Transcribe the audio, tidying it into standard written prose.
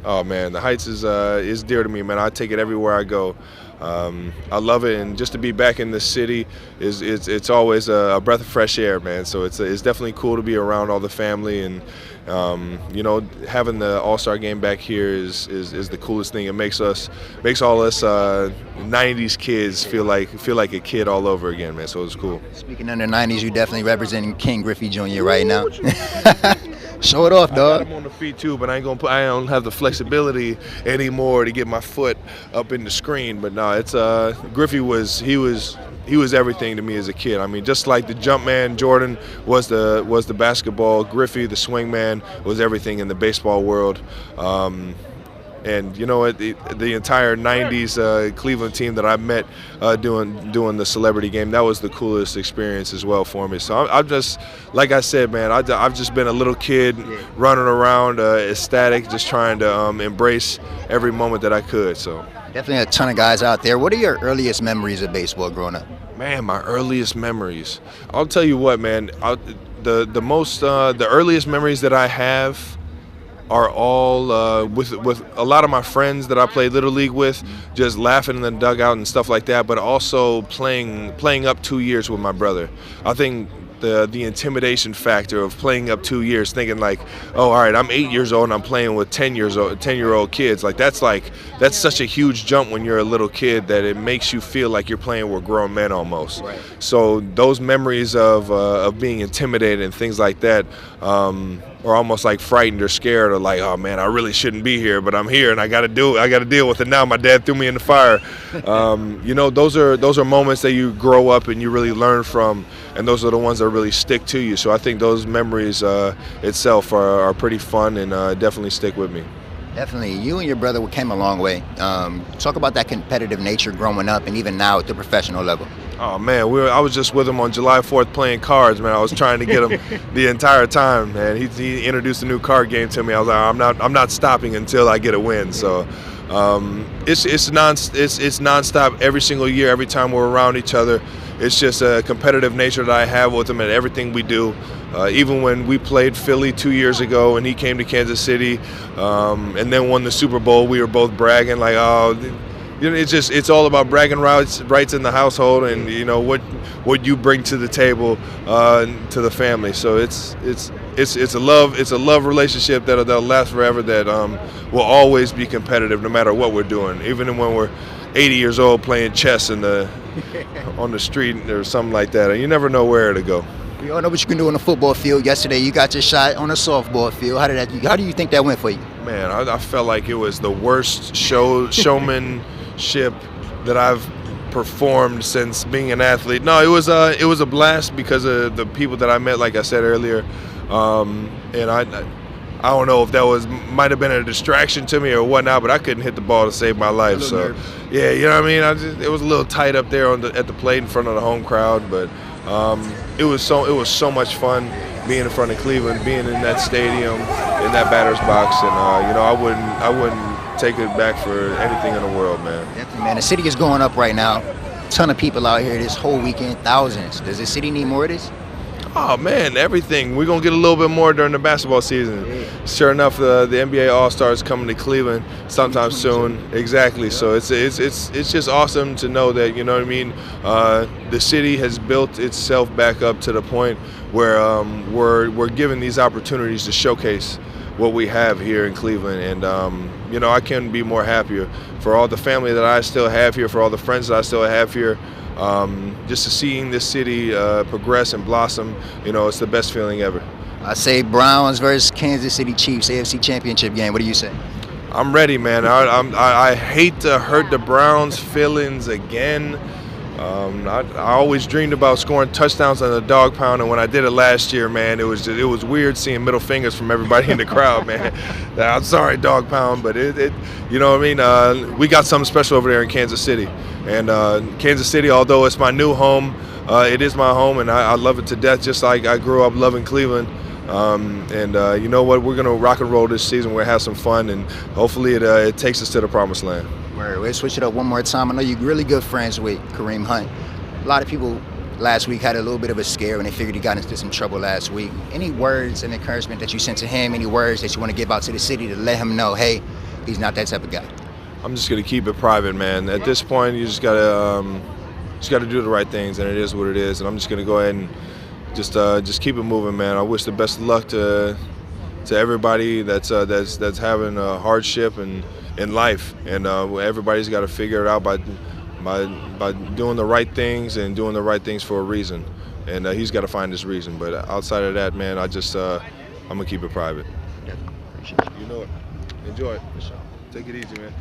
Oh man, the Heights is dear to me, man. I take it everywhere I go. I love it, and just to be back in the city is it's always a breath of fresh air, man. So it's definitely cool to be around all the family, and having the All-Star game back here is the coolest thing. It makes all us '90s kids feel like a kid all over again, man. So it's cool. Speaking under '90s, you definitely representing King Griffey Jr. right now. Show it off, dog. I'm on the feet too, but I don't have the flexibility anymore to get my foot up in the screen. But no, it's Griffey was everything to me as a kid. I mean, just like the jump man Jordan was the basketball, Griffey, the swing man, was everything in the baseball world. And you know what, the entire '90s Cleveland team that I met doing the celebrity game, that was the coolest experience as well for me. So I'm just, like I said, man, I've just been a little kid running around ecstatic, just trying to embrace every moment that I could. So Definitely a ton of guys out there. What are your earliest memories of baseball growing up? man, my earliest memories. I'll tell you what, man. The earliest memories that I have are all with a lot of my friends that I played Little League with, just laughing in the dugout and stuff like that, but also playing up 2 years with my brother. I think the intimidation factor of playing up 2 years, thinking like, oh, all right, I'm 8 years old and I'm playing with 10-year-old kids. That's such a huge jump when you're a little kid that it makes you feel like you're playing with grown men almost. Right. So those memories of being intimidated and things like that, or almost like frightened or scared, or like, oh man, I really shouldn't be here, but I'm here and I got to deal with it now. My dad threw me in the fire. Those are moments that you grow up and you really learn from, and those are the ones that really stick to you. So I think those memories itself are pretty fun and definitely stick with me. Definitely. You and your brother came a long way. Talk about that competitive nature growing up and even now at the professional level. Oh man, I was just with him on July 4th playing cards, man. I was trying to get him the entire time, man. He introduced a new card game to me. I was like, I'm not stopping until I get a win. So it's nonstop every single year, every time we're around each other. It's just a competitive nature that I have with him at everything we do. Even when we played Philly 2 years ago and he came to Kansas City and then won the Super Bowl, we were both bragging like, oh. It's all about bragging rights in the household, and what you bring to the table to the family. So it's a love relationship that'll last forever. That will always be competitive no matter what we're doing, even when we're 80 years old playing chess on the street or something like that. And you never know where to go. We all know what you can do on the football field. Yesterday, you got your shot on the softball field. How do you think that went for you? Man, I felt like it was the worst showmanship that I've performed since being an athlete. No, it was a blast because of the people that I met, like I said earlier, and I don't know if that might have been a distraction to me or whatnot, but I couldn't hit the ball to save my life. So yeah, you know what I mean. It was a little tight up there at the plate in front of the home crowd, but it was so much fun being in front of Cleveland, being in that stadium, in that batter's box, and I wouldn't take it back for anything in the world, man. Definitely, man. The city is going up right now. Ton of people out here this whole weekend, thousands. Does the city need more of this? Oh man, everything. We're gonna get a little bit more during the basketball season. Yeah. Sure enough, the NBA All-Star is coming to Cleveland sometime soon. Exactly. So it's just awesome to know that, you know what I mean. The city has built itself back up to the point where we're given these opportunities to showcase what we have here in Cleveland, and I couldn't be more happier for all the family that I still have here, for all the friends that I still have here. Just to seeing this city progress and blossom, it's the best feeling ever. I say Browns versus Kansas City Chiefs, AFC Championship game. What do you say? I'm ready, man. I hate to hurt the Browns' feelings again. I always dreamed about scoring touchdowns on the dog pound, and when I did it last year, man, it was weird seeing middle fingers from everybody in the crowd, man. I'm sorry, dog pound, but you know what I mean. We got something special over there in Kansas City, and Kansas City, although it's my new home, it is my home, and I love it to death, just like I grew up loving Cleveland. You know what? We're gonna rock and roll this season. We're gonna have some fun, and hopefully it takes us to the promised land. Let's switch it up one more time. I know you're really good friends with Kareem Hunt. A lot of people last week had a little bit of a scare when they figured he got into some trouble last week. Any words and encouragement that you sent to him? Any words that you want to give out to the city to let him know, hey, he's not that type of guy? I'm just gonna keep it private, man. At this point, you just gotta do the right things, and it is what it is. And I'm just gonna go ahead and just keep it moving, man. I wish the best of luck to everybody that's having a hardship in life, and everybody's got to figure it out by doing the right things and doing the right things for a reason. And he's got to find his reason. But outside of that, man, I'm gonna keep it private. Yeah, appreciate you. You know it. Enjoy it. Take it easy, man.